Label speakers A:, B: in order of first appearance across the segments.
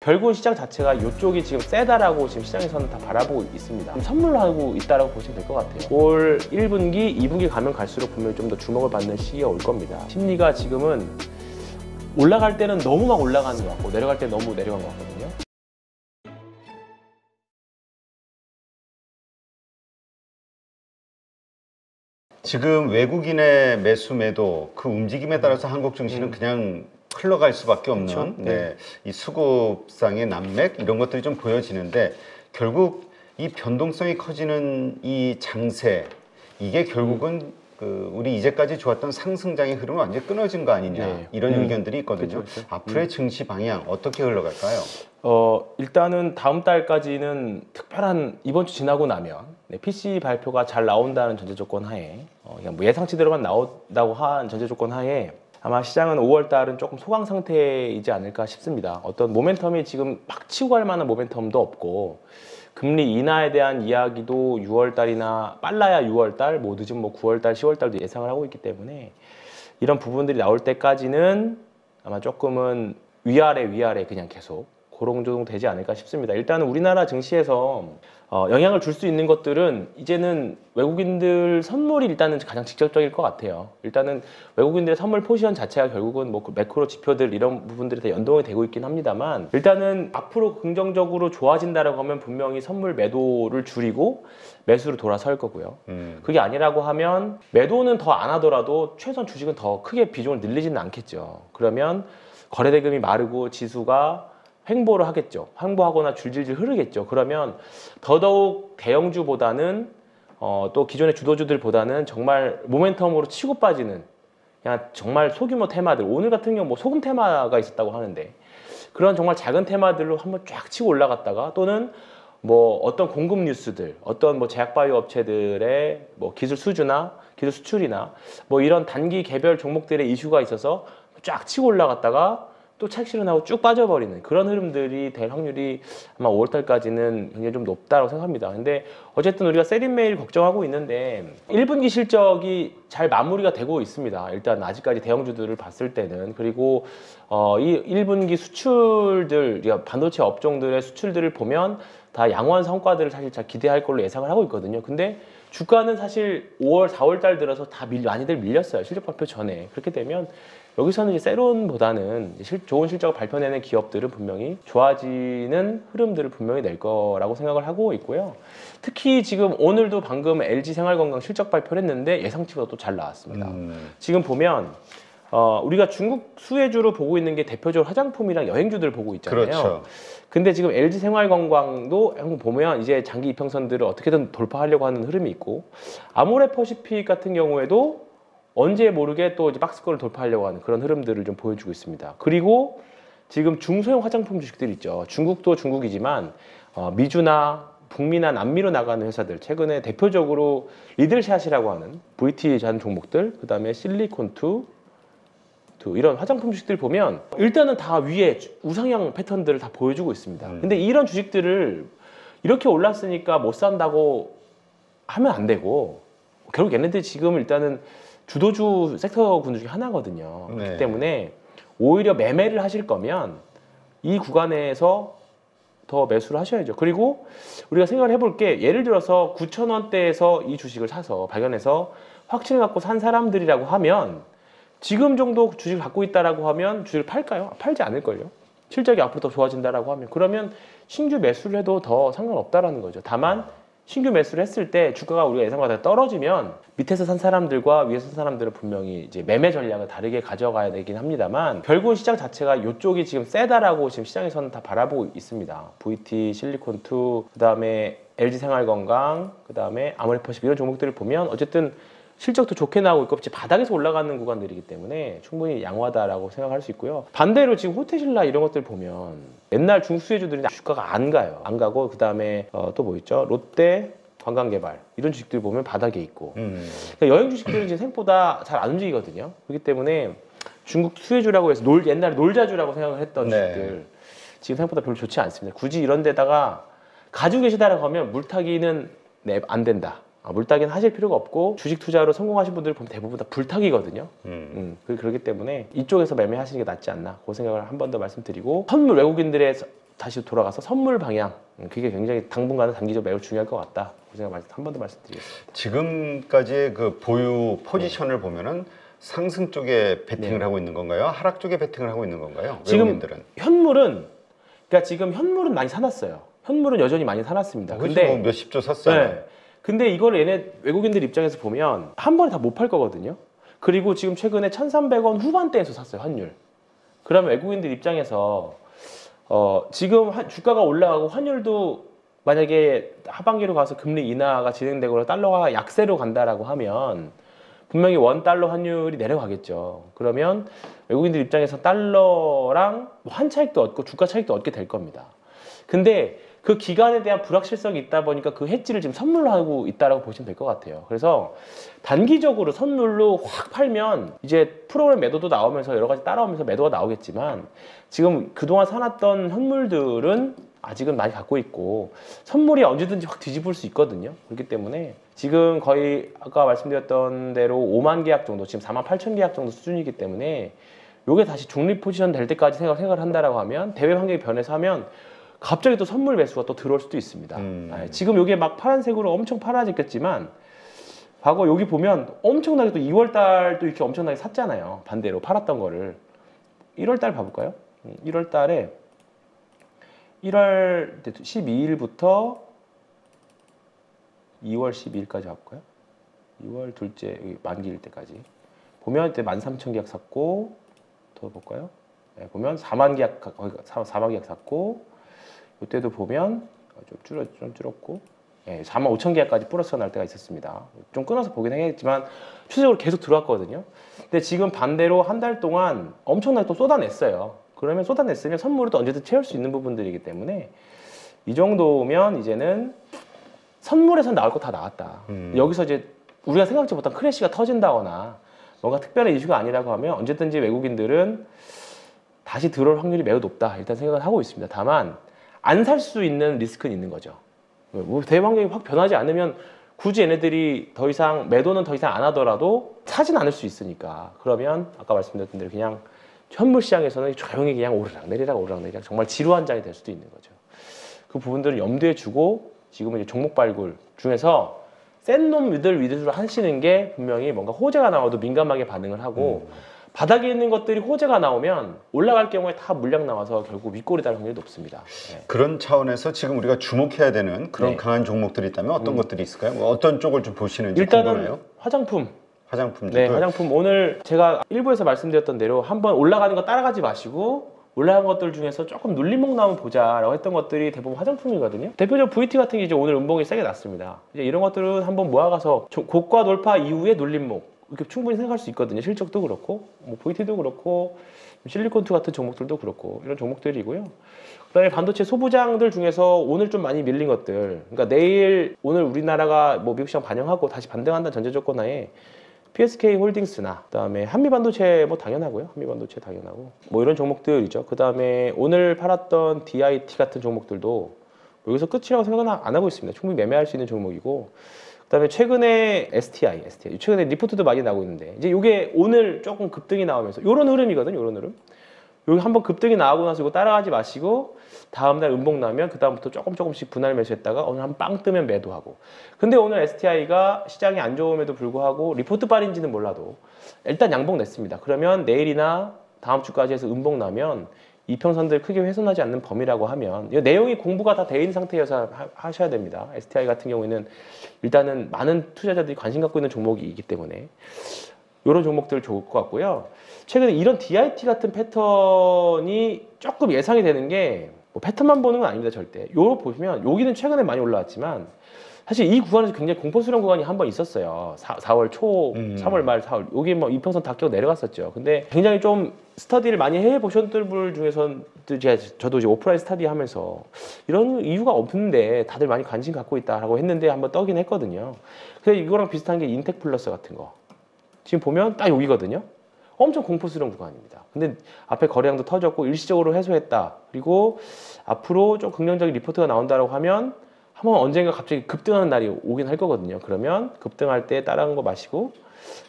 A: 결국은 시장 자체가 이쪽이 지금 세다라고 지금 시장에서는 다 바라보고 있습니다. 선물로 하고 있다라고 보시면 될 것 같아요. 올 1분기, 2분기 가면 갈수록 분명히 좀 더 주목을 받는 시기가 올 겁니다. 심리가 지금은 올라갈 때는 너무 막 올라가는 것 같고 내려갈 때는 너무 내려간 것 같거든요.
B: 지금 외국인의 매수 매도 그 움직임에 따라서 한국 증시는 그냥 흘러갈 수밖에 없는
A: 그렇죠? 네.
B: 이 수급상의 난맥 이런 것들이 좀 보여지는데 결국 이 변동성이 커지는 이 장세 이게 결국은 우리 이제까지 좋았던 상승장의 흐름은 완전히 끊어진 거 아니냐
A: 네.
B: 이런 의견들이 있거든요.
A: 그쵸, 그쵸.
B: 앞으로의 증시 방향 어떻게 흘러갈까요?
A: 일단은 다음 달까지는 특별한 이번 주 지나고 나면 PC 발표가 잘 나온다는 전제 조건 하에 그냥 뭐 예상치대로만 나온다고 한 전제 조건 하에 아마 시장은 5월 달은 조금 소강 상태이지 않을까 싶습니다. 어떤 모멘텀이 지금 막 치고 갈 만한 모멘텀도 없고 금리 인하에 대한 이야기도 6월 달이나 빨라야 6월 달, 뭐 늦으면 뭐 9월 달, 10월 달도 예상을 하고 있기 때문에 이런 부분들이 나올 때까지는 아마 조금은 위아래 그냥 계속 그런 정도 되지 않을까 싶습니다. 일단은 우리나라 증시에서 영향을 줄 수 있는 것들은 이제는 외국인들 선물이 일단은 가장 직접적일 것 같아요. 일단은 외국인들의 선물 포지션 자체가 결국은 뭐 매크로 지표들 이런 부분들이 다 연동이 되고 있긴 합니다만 일단은 앞으로 긍정적으로 좋아진다라고 하면 분명히 선물 매도를 줄이고 매수로 돌아설 거고요. 그게 아니라고 하면 매도는 더 안 하더라도 최소한 주식은 더 크게 비중을 늘리지는 않겠죠. 그러면 거래대금이 마르고 지수가 횡보를 하겠죠. 횡보하거나 줄줄줄 흐르겠죠. 그러면 더더욱 대형주보다는 또 기존의 주도주들보다는 정말 모멘텀으로 치고 빠지는 그냥 정말 소규모 테마들 오늘 같은 경우 뭐 소금 테마가 있었다고 하는데 그런 정말 작은 테마들로 한번 쫙 치고 올라갔다가 또는 뭐 어떤 공급 뉴스들 어떤 뭐 제약바이오 업체들의 뭐 기술 수주나 기술 수출이나 뭐 이런 단기 개별 종목들의 이슈가 있어서 쫙 치고 올라갔다가 또 착실은 쭉 빠져버리는 그런 흐름들이 될 확률이 아마 5월달까지는 굉장히 좀 높다고 생각합니다. 근데 어쨌든 우리가 세린메일 걱정하고 있는데 1분기 실적이 잘 마무리가 되고 있습니다. 일단 아직까지 대형주들을 봤을 때는 그리고 이 1분기 수출들 반도체 업종들의 수출들을 보면 다 양호한 성과들을 사실 잘 기대할 걸로 예상을 하고 있거든요. 근데 주가는 사실 5월, 4월 달 들어서 다 많이들 밀렸어요. 실적 발표 전에. 그렇게 되면 여기서는 이제 세론보다는 좋은 실적을 발표내는 기업들은 분명히 좋아지는 흐름들을 분명히 낼 거라고 생각을 하고 있고요. 특히 지금 오늘도 방금 LG생활건강 실적 발표를 했는데 예상치보다 또 잘 나왔습니다. 지금 보면 우리가 중국 수혜주로 보고 있는 게 대표적으로 화장품이랑 여행주들 보고 있잖아요.
B: 그렇죠.
A: 근데 지금 LG생활건강도 한번 보면 이제 장기 이평선들을 어떻게든 돌파하려고 하는 흐름이 있고 아모레퍼시픽 같은 경우에도 언제 모르게 또 이제 박스권을 돌파하려고 하는 그런 흐름들을 좀 보여주고 있습니다. 그리고 지금 중소형 화장품 주식들 있죠. 중국도 중국이지만 미주나 북미나 남미로 나가는 회사들 최근에 대표적으로 리들샷이라고 하는 VT 잔 종목들 그 다음에 실리콘투 이런 화장품 주식들 보면 일단은 다 위에 우상향 패턴들을 다 보여주고 있습니다. 근데 이런 주식들을 이렇게 올랐으니까 못 산다고 하면 안 되고 결국 얘네들이 지금 일단은 주도주 섹터군 중에 하나거든요.
B: 네.
A: 그렇기 때문에 오히려 매매를 하실 거면 이 구간에서 더 매수를 하셔야죠. 그리고 우리가 생각을 해볼 게 예를 들어서 9,000원대에서 이 주식을 사서 발견해서 확신을 갖고 산 사람들이라고 하면 지금 정도 주식을 갖고 있다라고 하면 주식을 팔까요? 팔지 않을걸요. 실적이 앞으로 더 좋아진다라고 하면 그러면 신규 매수를 해도 더 상관없다라는 거죠. 다만 신규 매수를 했을 때 주가가 우리가 예상보다 떨어지면 밑에서 산 사람들과 위에서 산 사람들은 분명히 이제 매매 전략을 다르게 가져가야 되긴 합니다만 결국은 시장 자체가 이쪽이 지금 세다라고 지금 시장에서는 다 바라보고 있습니다. VT, 실리콘2, 그 다음에 LG생활건강, 그 다음에 아모레퍼시픽 이런 종목들을 보면 어쨌든 실적도 좋게 나오고 있고 바닥에서 올라가는 구간들이기 때문에 충분히 양호하다라고 생각할 수 있고요. 반대로 지금 호텔신라 이런 것들 보면 옛날 중국 수혜주들이 주가가 안 가요. 안 가고 그 다음에 또 뭐 있죠? 롯데 관광개발 이런 주식들 보면 바닥에 있고 그러니까 여행 주식들은 지금 생각보다 잘 안 움직이거든요. 그렇기 때문에 중국 수혜주라고 해서 옛날에 놀자주라고 생각을 했던 주식들 지금 생각보다 별로 좋지 않습니다. 굳이 이런 데다가 가지고 계시다라고 하면 물타기는 안 된다. 물타기는 하실 필요가 없고 주식 투자로 성공하신 분들 보면 대부분 다 불타기거든요. 그렇기 때문에 이쪽에서 매매하시는 게 낫지 않나 그 생각을 한 번 더 말씀드리고 선물 외국인들의 다시 돌아가서 선물 방향, 그게 굉장히 당분간은 단기적으로 매우 중요할 것 같다. 그 생각 한 번 더 말씀드리겠습니다.
B: 지금까지의 그 보유 포지션을 보면은 상승 쪽에 베팅을
A: 네.
B: 하고 있는 건가요? 하락 쪽에 베팅을 하고 있는 건가요?
A: 지금
B: 외국인들은.
A: 그러니까 지금 현물은 많이 사놨어요. 현물은 여전히 많이 사놨습니다.
B: 근데 뭐 몇십 조 샀어요.
A: 네. 근데 이걸 얘네 외국인들 입장에서 보면 한 번에 다 못 팔 거거든요. 그리고 지금 최근에 1,300원 후반대에서 샀어요, 환율. 그러면 외국인들 입장에서 지금 주가가 올라가고 환율도 만약에 하반기로 가서 금리 인하가 진행되거나 달러가 약세로 간다라고 하면 분명히 원 달러 환율이 내려가겠죠. 그러면 외국인들 입장에서 달러랑 환 차익도 얻고 주가 차익도 얻게 될 겁니다. 근데 그 기간에 대한 불확실성이 있다 보니까 그 해지를 지금 선물로 하고 있다라고 보시면 될 것 같아요. 그래서 단기적으로 선물로 확 팔면 이제 프로그램 매도도 나오면서 여러 가지 따라오면서 매도가 나오겠지만 지금 그동안 사놨던 현물들은 아직은 많이 갖고 있고 선물이 언제든지 확 뒤집을 수 있거든요. 그렇기 때문에 지금 거의 아까 말씀드렸던 대로 5만 계약 정도, 지금 4만 8천 계약 정도 수준이기 때문에 요게 다시 중립 포지션 될 때까지 생각을 한다라고 하면 대외 환경이 변해서 하면 갑자기 또 선물 매수가 또 들어올 수도 있습니다. 지금 요게 막 파란색으로 엄청 팔아졌겠지만 과거 여기 보면 엄청나게 또 2월 달도 이렇게 엄청나게 샀잖아요. 반대로 팔았던 거를 1월 달 봐볼까요? 1월 달에 1월 12일부터 2월 12일까지 봐볼까요? 2월 둘째 여기 만기일 때까지 보면 이때 13,000 계약 샀고 더 볼까요? 네, 보면 4만 계약 거의 4만 계약 샀고 이때도 보면 좀 줄었고 예, 4만 5천 계약까지 플러스가 날 때가 있었습니다. 좀 끊어서 보긴 해야겠지만 추세적으로 계속 들어왔거든요. 근데 지금 반대로 한 달 동안 엄청나게 또 쏟아냈어요. 그러면 쏟아냈으면 선물을 또 언제든 채울 수 있는 부분들이기 때문에 이 정도면 이제는 선물에서 나올 거 다 나왔다. 여기서 이제 우리가 생각지 못한 크래시가 터진다거나 뭔가 특별한 이슈가 아니라고 하면 언제든지 외국인들은 다시 들어올 확률이 매우 높다. 일단 생각을 하고 있습니다. 다만 안 살 수 있는 리스크는 있는 거죠. 대외 환경이 확 변하지 않으면 굳이 얘네들이 더 이상 매도는 더 이상 안 하더라도 사진 않을 수 있으니까 그러면 아까 말씀드렸던 대로 그냥 현물 시장에서는 조용히 그냥 오르락내리락 정말 지루한 장이 될 수도 있는 거죠. 그 부분들을 염두에 주고 지금은 이제 종목 발굴 중에서 센 놈들 위주로 하시는 게 분명히 뭔가 호재가 나와도 민감하게 반응을 하고 바닥에 있는 것들이 호재가 나오면 올라갈 경우에 다 물량 나와서 결국 윗골이 달 확률이 높습니다. 네.
B: 그런 차원에서 지금 우리가 주목해야 되는 그런
A: 네.
B: 강한 종목들이 있다면 어떤 것들이 있을까요? 뭐 어떤 쪽을 좀 보시는지
A: 일단은
B: 궁금해요. 화장품들.
A: 네, 화장품 오늘 제가 일부에서 말씀드렸던 대로 한번 올라가는 거 따라가지 마시고 올라간 것들 중에서 조금 눌림목 나오면 보자라고 했던 것들이 대부분 화장품이거든요. 대표적으로 VT 같은 게 이제 오늘 음봉이 세게 났습니다. 이제 이런 것들은 한번 모아가서 고가 돌파 이후에 눌림목 이렇게 충분히 생각할 수 있거든요. 실적도 그렇고 뭐 VT도 그렇고 실리콘투 같은 종목들도 그렇고 이런 종목들이고요. 그다음에 반도체 소부장들 중에서 오늘 좀 많이 밀린 것들, 그러니까 내일 오늘 우리나라가 뭐 미국 시장 반영하고 다시 반등한다는 전제 조건 하에 PSK 홀딩스나 그다음에 한미반도체 뭐 당연하고요. 한미반도체 당연하고 뭐 이런 종목들이죠. 그다음에 오늘 팔았던 DIT 같은 종목들도 여기서 끝이라고 생각은 안 하고 있습니다. 충분히 매매할 수 있는 종목이고 그다음에 최근에 STI 최근에 리포트도 많이 나오고 있는데 이제 이게 오늘 조금 급등이 나오면서 이런 흐름이거든요. 이런 흐름. 여기 한번 급등이 나오고 나서 이거 따라가지 마시고 다음날 음봉 나면 그 다음부터 조금씩 분할 매수했다가 오늘 한 빵 뜨면 매도하고. 근데 오늘 STI가 시장이 안 좋음에도 불구하고 리포트 발인지는 몰라도 일단 양봉 냈습니다. 그러면 내일이나 다음 주까지 해서 음봉 나면 이평선들 크게 훼손하지 않는 범위라고 하면 이 내용이 공부가 다 돼 있는 상태여서 하셔야 됩니다. STI 같은 경우에는 일단은 많은 투자자들이 관심 갖고 있는 종목이기 때문에 이런 종목들 좋을 것 같고요. 최근에 이런 DIT 같은 패턴이 조금 예상이 되는 게 뭐 패턴만 보는 건 아닙니다. 절대. 요거 보시면 여기는 최근에 많이 올라왔지만 사실 이 구간에서 굉장히 공포스러운 구간이 한 번 있었어요. 4월 초, 3월 말, 4월. 여기 뭐 이평선 다 깨고 내려갔었죠. 근데 굉장히 좀 스터디를 많이 해보셨던 분 중에서는 저도 이제 오프라인 스터디 하면서 이런 이유가 없는데 다들 많이 관심 갖고 있다라고 했는데 한번 떠긴 했거든요. 그래서 이거랑 비슷한 게 인텍 플러스 같은 거. 지금 보면 딱 여기거든요. 엄청 공포스러운 구간입니다. 근데 앞에 거래량도 터졌고 일시적으로 해소했다. 그리고 앞으로 좀 긍정적인 리포트가 나온다고 하면 한번 언젠가 갑자기 급등하는 날이 오긴 할 거거든요. 그러면 급등할 때 따라한 거 마시고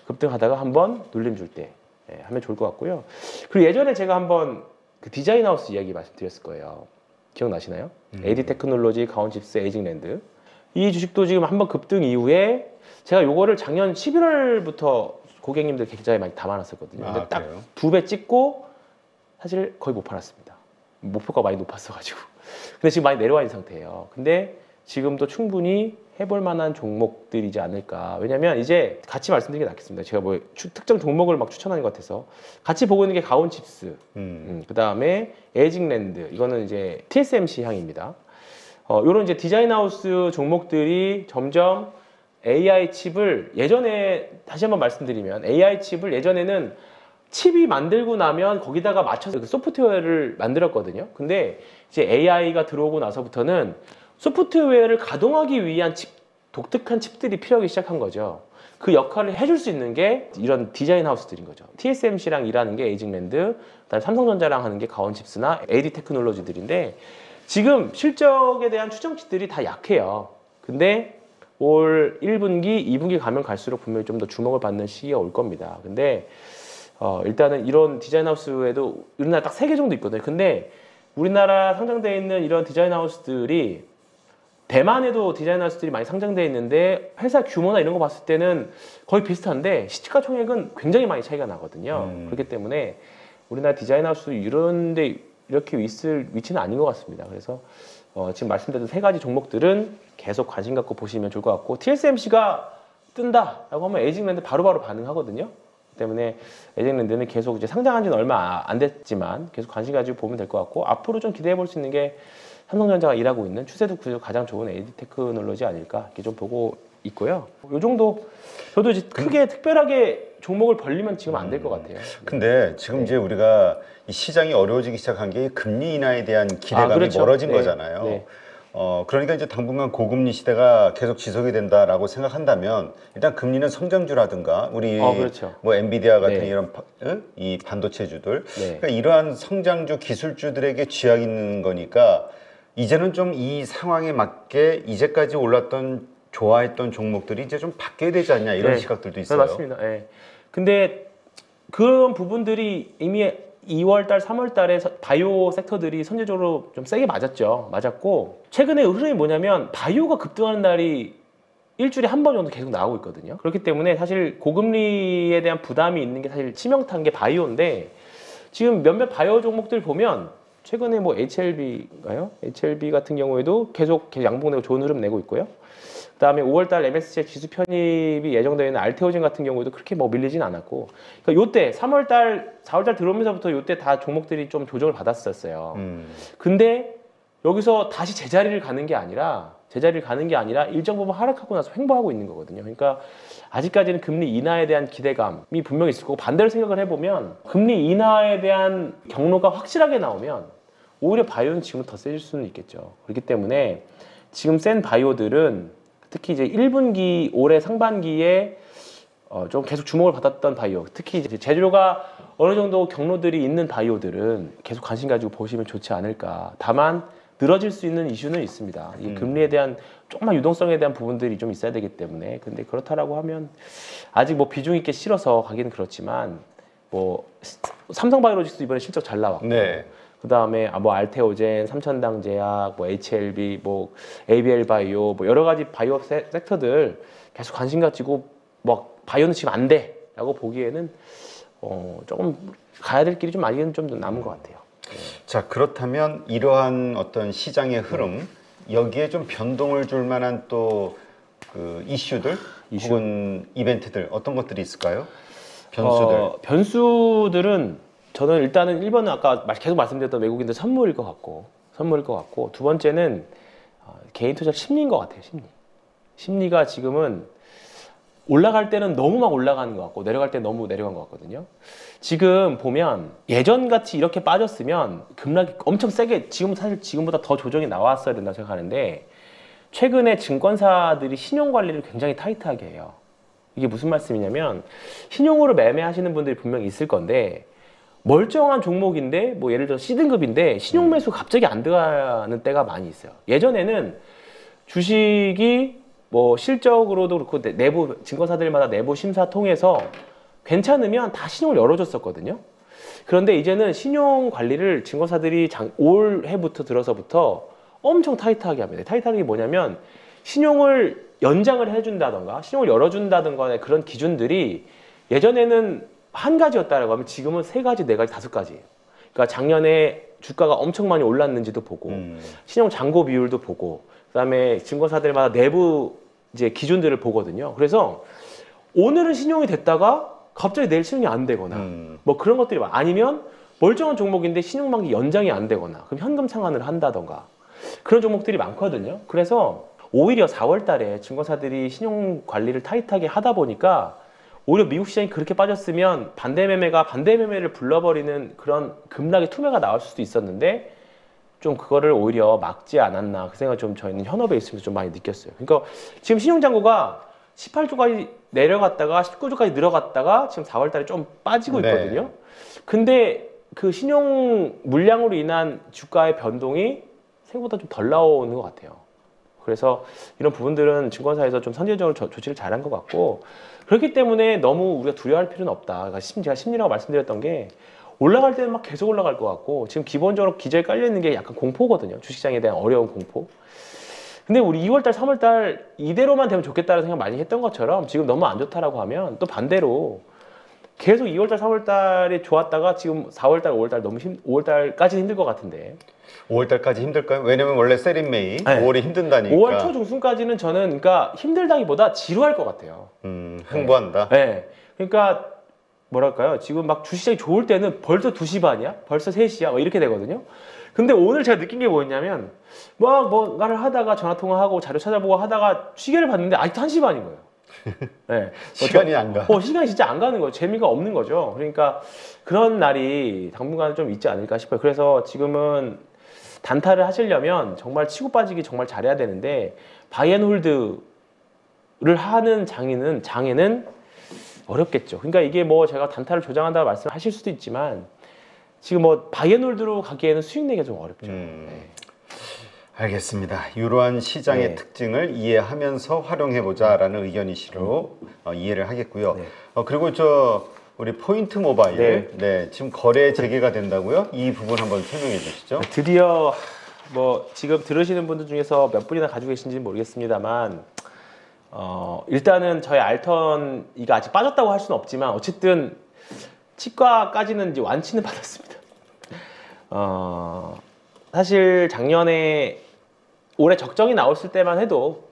A: 급등하다가 한번 눌림 줄 때 하면 좋을 것 같고요. 그리고 예전에 제가 한번 그 디자인하우스 이야기 말씀드렸을 거예요. 기억나시나요? AD 테크놀로지, 가온칩스, 에이징랜드. 이 주식도 지금 한번 급등 이후에 제가 요거를 작년 11월부터 고객님들 계좌에 많이 담아놨었거든요. 근데 딱
B: 그래요?
A: 2배 찍고 사실 거의 못 팔았습니다. 목표가 많이 높았어가지고. 근데 지금 많이 내려와 있는 상태예요. 근데 지금도 충분히 해볼 만한 종목들이지 않을까. 왜냐면 이제 같이 말씀드리는 게 낫겠습니다. 제가 뭐 특정 종목을 막 추천하는 것 같아서 같이 보고 있는 게 가온칩스, 그 다음에 에이징랜드, 이거는 이제 TSMC 향입니다. 요런 이제 디자인하우스 종목들이 점점 AI 칩을 예전에 다시 한번 말씀드리면 AI 칩을 예전에는 칩이 만들고 나면 거기다가 맞춰서 그 소프트웨어를 만들었거든요. 근데 이제 AI가 들어오고 나서부터는 소프트웨어를 가동하기 위한 독특한 칩들이 필요하기 시작한 거죠. 그 역할을 해줄 수 있는 게 이런 디자인 하우스들인 거죠. TSMC랑 일하는 게 에이징랜드, 그다음에 삼성전자랑 하는 게 가온칩스나 AD 테크놀로지들인데 지금 실적에 대한 추정치들이 다 약해요. 근데 올 1분기, 2분기 가면 갈수록 분명히 좀 더 주목을 받는 시기가 올 겁니다. 근데 일단은 이런 디자인 하우스에도 우리나라 딱 3개 정도 있거든요. 근데 우리나라 상장되어 있는 이런 디자인 하우스들이 대만에도 디자인 하우스들이 많이 상장되어 있는데 회사 규모나 이런 거 봤을 때는 거의 비슷한데 시가총액은 굉장히 많이 차이가 나거든요. 그렇기 때문에 우리나라 디자인 하우스 이런데 이렇게 있을 위치는 아닌 것 같습니다. 그래서 지금 말씀드린 3가지 종목들은 계속 관심 갖고 보시면 좋을 것 같고 TSMC가 뜬다라고 하면 에이징랜드 바로바로 반응하거든요. 그렇기 때문에 에이징랜드는 계속 이제 상장한 지는 얼마 안 됐지만 계속 관심 가지고 보면 될 것 같고 앞으로 좀 기대해 볼 수 있는 게 삼성전자가 일하고 있는 추세도 가장 좋은 AD 테크놀로지 아닐까 이렇게 좀 보고 있고요. 요 정도 저도 이제 크게 특별하게 종목을 벌리면 지금 안 될 것 같아요.
B: 근데 지금 이제 우리가 이 시장이 어려워지기 시작한 게 금리 인하에 대한 기대감이
A: 그렇죠.
B: 멀어진
A: 네.
B: 거잖아요.
A: 네.
B: 그러니까 이제 당분간 고금리 시대가 계속 지속이 된다라고 생각한다면 일단 금리는 성장주라든가 우리
A: 그렇죠.
B: 뭐 엔비디아 같은
A: 네.
B: 이런 이 반도체주들
A: 네.
B: 그러니까 이러한 성장주 기술주들에게 쥐약 있는 거니까 이제는 좀 이 상황에 맞게 이제까지 올랐던 좋아했던 종목들이 이제 좀 바뀌어야 되지 않냐 이런
A: 네.
B: 시각들도 있어요.
A: 네, 맞습니다. 네. 근데 그런 부분들이 이미 2월달, 3월달에 바이오 섹터들이 선제적으로 좀 세게 맞았고 최근에 흐름이 뭐냐면 바이오가 급등하는 날이 일주일에 한 번 정도 계속 나오고 있거든요. 그렇기 때문에 사실 고금리에 대한 부담이 있는 게 사실 치명타인 게 바이오인데 지금 몇몇 바이오 종목들 보면 최근에 뭐 HLB인가요? HLB 같은 경우에도 계속 양봉되고 좋은 흐름 내고 있고요. 그다음에 5월달 MSCI 지수 편입이 예정되어 있는 알테오젠 같은 경우에도 그렇게 뭐 밀리진 않았고, 그러니까 요때 3월달, 4월달 들어오면서부터 요때 다 종목들이 좀 조정을 받았었어요. 근데 여기서 다시 제자리를 가는 게 아니라 일정 부분 하락하고 나서 횡보하고 있는 거거든요. 그러니까 아직까지는 금리 인하에 대한 기대감이 분명히 있을 거고 반대로 생각을 해보면 금리 인하에 대한 경로가 확실하게 나오면 오히려 바이오는 지금 더 세질 수는 있겠죠. 그렇기 때문에 지금 센 바이오들은 특히 이제 1분기 올해 상반기에 좀 계속 주목을 받았던 바이오, 특히 이제 재료가 어느 정도 경로들이 있는 바이오들은 계속 관심 가지고 보시면 좋지 않을까. 다만 늘어질 수 있는 이슈는 있습니다. 이 금리에 대한 조금만 유동성에 대한 부분들이 좀 있어야 되기 때문에 근데 그렇다라고 하면 아직 뭐 비중 있게 실어서 가기는 그렇지만 뭐 삼성바이오로직스도 이번에 실적 잘 나왔고.
B: 네.
A: 그 다음에 뭐 알테오젠, 삼천당제약, 뭐 HLB, 뭐 ABL 바이오, 뭐 여러 가지 바이오 섹터들 계속 관심 가지고 뭐 바이오는 지금 안 돼라고 보기에는 조금 가야 될 길이 좀 아직은 좀 남은 것 같아요.
B: 자, 그렇다면 이러한 어떤 시장의 흐름 여기에 좀 변동을 줄 만한 또 그 이슈들 혹은 이벤트들 어떤 것들이 있을까요? 변수들.
A: 변수들은 저는 일단은 1번은 아까 계속 말씀드렸던 외국인들 선물일 것 같고 두 번째는 개인 투자 심리인 것 같아요. 심리가 지금은 올라갈 때는 너무 막 올라가는 것 같고 내려갈 때 너무 내려간 것 같거든요. 지금 보면 예전같이 이렇게 빠졌으면 급락이 엄청 세게 사실 지금보다 더 조정이 나왔어야 된다고 생각하는데 최근에 증권사들이 신용관리를 굉장히 타이트하게 해요. 이게 무슨 말씀이냐면 신용으로 매매하시는 분들이 분명히 있을 건데 멀쩡한 종목인데 뭐 예를 들어 C등급인데 신용 매수 갑자기 안 들어가는 때가 많이 있어요. 예전에는 주식이 뭐 실적으로도 그렇고 내부 증권사들마다 내부 심사 통해서 괜찮으면 다 신용을 열어줬었거든요. 그런데 이제는 신용 관리를 증권사들이 올해부터 들어서부터 엄청 타이트하게 합니다. 타이트하게 뭐냐면 신용을 연장을 해준다던가 신용을 열어준다던가 그런 기준들이 예전에는 한 가지였다라고 하면 지금은 세 가지, 네 가지, 다섯 가지예요. 그러니까 작년에 주가가 엄청 많이 올랐는지도 보고 신용 잔고 비율도 보고 그다음에 증권사들마다 내부 이제 기준들을 보거든요. 그래서 오늘은 신용이 됐다가 갑자기 내일 신용이 안 되거나 뭐 그런 것들이 아니면 멀쩡한 종목인데 신용만기 연장이 안 되거나 그럼 현금 상환을 한다던가 그런 종목들이 많거든요. 그래서 오히려 4월 달에 증권사들이 신용 관리를 타이트하게 하다 보니까 오히려 미국 시장이 그렇게 빠졌으면 반대 매매가 반대 매매를 불러버리는 그런 급락의 투매가 나올 수도 있었는데 좀 그거를 오히려 막지 않았나 그 생각을 좀 저희는 현업에 있으면서 좀 많이 느꼈어요. 그러니까 지금 신용잔고가 18조까지 내려갔다가 19조까지 늘어갔다가 지금 4월 달에 좀 빠지고 있거든요.
B: 네.
A: 근데 그 신용 물량으로 인한 주가의 변동이 생각보다 좀 덜 나오는 것 같아요. 그래서 이런 부분들은 증권사에서 좀 선제적으로 조치를 잘한 것 같고 그렇기 때문에 너무 우리가 두려워할 필요는 없다. 그러니까 제가 심리라고 말씀드렸던 게 올라갈 때는 막 계속 올라갈 것 같고 지금 기본적으로 기저에 깔려 있는 게 약간 공포거든요. 주식시장에 대한 어려운 공포. 근데 우리 2월달, 3월달 이대로만 되면 좋겠다는 생각 많이 했던 것처럼 지금 너무 안 좋다라고 하면 또 반대로 계속 2월달, 3월달이 좋았다가 지금 4월달, 5월달 너무 5월달까지는 힘들 것 같은데
B: 5월달까지 힘들까요? 왜냐면 원래 세린메이 5월이 힘든다니까.
A: 5월 초 중순까지는 저는 그러니까 힘들다기보다 지루할 것 같아요.
B: 흥부한다.
A: 네. 그러니까 뭐랄까요? 지금 막 주식시장이 좋을 때는 벌써 2시 반이야? 벌써 3시야? 뭐 이렇게 되거든요. 근데 오늘 제가 느낀 게 뭐였냐면 막 뭔가를 하다가 전화통화하고 자료 찾아보고 하다가 시계를 봤는데 아직도 1시 반인 거예요. 네.
B: 시간이 안 가.
A: 시간이 진짜 안 가는 거예요. 재미가 없는 거죠. 그러니까 그런 날이 당분간 좀 있지 않을까 싶어요. 그래서 지금은 단타를 하시려면 정말 치고 빠지기 정말 잘해야 되는데 바이앤홀드를 하는 장에는 어렵겠죠. 그러니까 이게 뭐 제가 단타를 조장한다고 말씀하실 수도 있지만 지금 뭐 바이앤홀드로 가기에는 수익 내기가 좀 어렵죠. 네.
B: 알겠습니다. 이러한 시장의
A: 네.
B: 특징을 이해하면서 활용해보자라는 의견이시로 이해를 하겠고요.
A: 네.
B: 그리고 우리 포인트 모바일 네, 지금 거래 재개가 된다고요? 이 부분 한번 설명해 주시죠.
A: 드디어 뭐 지금 들으시는 분들 중에서 몇 분이나 가지고 계신지 모르겠습니다만 일단은 저희 알턴 이가 아직 빠졌다고 할 수는 없지만 어쨌든 치과까지는 이제 완치는 받았습니다. 사실 작년에 올해 적정이 나왔을 때만 해도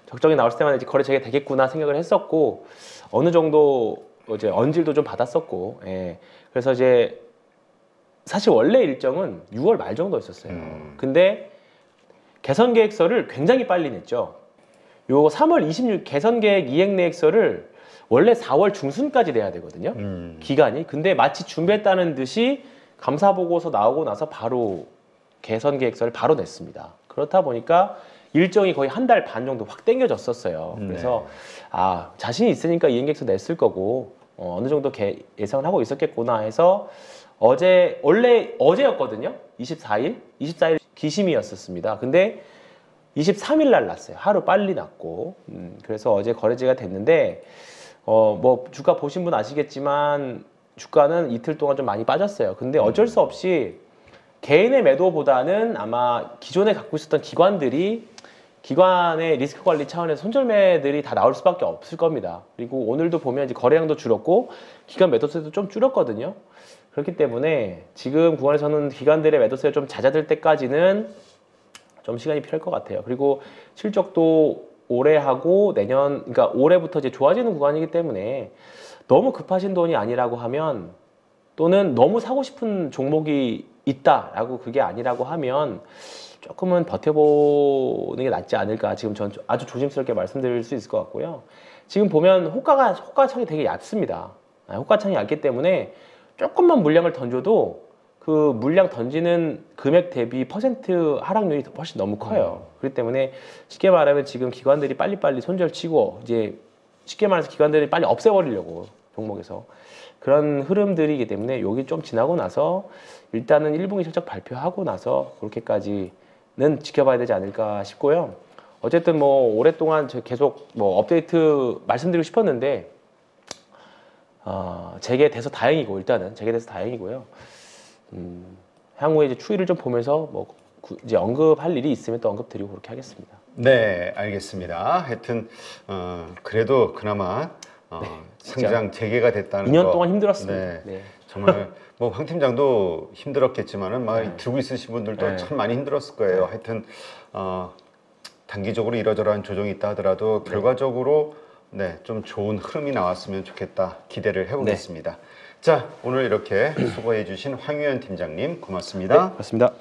A: 적정이 나왔을 때만 이제 거래 재개되겠구나 생각을 했었고 어느 정도 이제 언질도 좀 받았었고 예. 그래서 이제 사실 원래 일정은 6월 말 정도였었어요. 근데 개선 계획서를 굉장히 빨리 냈죠. 요 3월 26 개선 계획 이행 내역서를 원래 4월 중순까지 내야 되거든요. 기간이. 근데 마치 준비했다는 듯이 감사 보고서 나오고 나서 바로 개선 계획서를 바로 냈습니다. 그렇다 보니까 일정이 거의 한 달 반 정도 확 당겨졌었어요. 그래서 자신이 있으니까 이행 계획서 냈을 거고 어느 정도 예상을 하고 있었겠구나 해서 원래 어제였거든요. 24일 기심이었었습니다. 근데 23일 날 났어요. 하루 빨리 났고 그래서 어제 거래제가 됐는데 뭐 주가 보신 분 아시겠지만 주가는 이틀 동안 좀 많이 빠졌어요. 근데 어쩔 수 없이 개인의 매도보다는 아마 기존에 갖고 있었던 기관의 리스크 관리 차원에서 손절매들이 다 나올 수밖에 없을 겁니다. 그리고 오늘도 보면 이제 거래량도 줄었고 기관 매도세도 좀 줄었거든요. 그렇기 때문에 지금 구간에서는 기관들의 매도세가 좀 잦아들 때까지는 좀 시간이 필요할 것 같아요. 그리고 실적도 올해 하고 그러니까 올해부터 이제 좋아지는 구간이기 때문에 너무 급하신 돈이 아니라고 하면 또는 너무 사고 싶은 종목이 있다라고 그게 아니라고 하면 조금은 버텨보는 게 낫지 않을까 지금 전 아주 조심스럽게 말씀드릴 수 있을 것 같고요. 지금 보면 호가창이 되게 얇습니다. 호가창이 얇기 때문에 조금만 물량을 던져도 그 물량 던지는 금액 대비 퍼센트 하락률이 훨씬 너무 커요. 그렇기 때문에 쉽게 말하면 지금 기관들이 빨리빨리 손절치고 이제 쉽게 말해서 기관들이 빨리 없애버리려고 종목에서 그런 흐름들이기 때문에 여기 좀 지나고 나서 일단은 1분기 실적 발표하고 나서 그렇게까지는 지켜봐야 되지 않을까 싶고요. 어쨌든 뭐 오랫동안 계속 뭐 업데이트 말씀드리고 싶었는데 재개돼서 다행이고 일단은 재개돼서 다행이고요. 향후에 이제 추이를 좀 보면서 뭐 이제 언급할 일이 있으면 또 언급드리고 그렇게 하겠습니다.
B: 네, 알겠습니다. 하여튼 그래도 그나마 상장 재개가 됐다는
A: 2년
B: 거.
A: 동안 힘들었습니다.
B: 네,
A: 네.
B: 정말 뭐 황 팀장도 힘들었겠지만은 막
A: 네.
B: 들고 있으신 분들도
A: 네.
B: 참 많이 힘들었을 거예요. 하여튼 단기적으로 이러저러한 조정이 있다 하더라도 결과적으로 네, 좀 좋은 흐름이 나왔으면 좋겠다 기대를 해보겠습니다. 자, 오늘 이렇게 수고해 주신 황유현 팀장님 고맙습니다.
A: 고맙습니다.